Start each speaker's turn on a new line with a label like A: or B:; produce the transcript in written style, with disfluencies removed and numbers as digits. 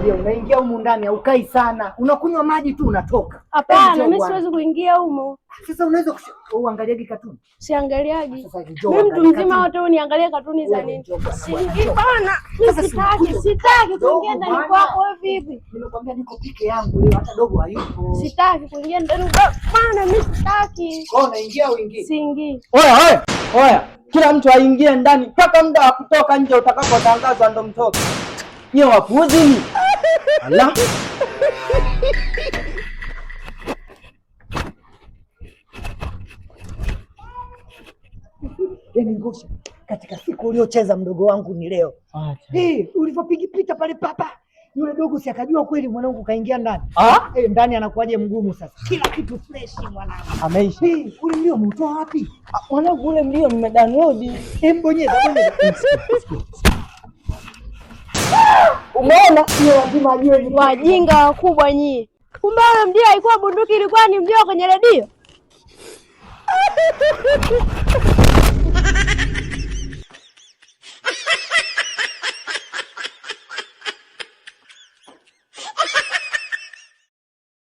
A: nakwambia unaingia humu ndani haukai sana. Unakunywa maji tu unatoka.
B: Hapana, mimi siwezi kuingia humo.
A: Sasa unaweza uangaliaje katuni?
B: Siangaliaje. Mimi mtu mzima wote uniangalie katuni za nini? Siingii bana. Mimi sitaki kuingia ndani kwako wewe vipi?
A: Nimekwambia niko peke yangu leo hata dogo hayupo.
B: Sitaki kuingia ndani bana, mimi sitaki.
A: Wewe unaingia au uingii?
B: Siingii.
C: Oya. Kila mtu aingie ndani mpaka muda wa kutoka nje utakapotangazwa ndo mtoke. Nyie wapuuzi. Allah.
A: Yaani Ngosha, katika siku uliocheza mdogo wangu ni leo. Ulivyopiga pita pale papa. Yule dogo si akajua kweli mwanangu kaingia ndani. Ndani anakuaje mgumu sasa. Kila kitu fresh mwanangu.
C: Ameishi.
A: Ule mlio umetoa wapi?
C: Mwanangu ule mlio nimedownload.
A: Bonyeza.
C: Umeona? Sio lazima ajue ni
B: wajinga wakubwa nyie. Kumbe ule mlio haikuwa bunduki, ilikuwa ni mlio kwenye redio.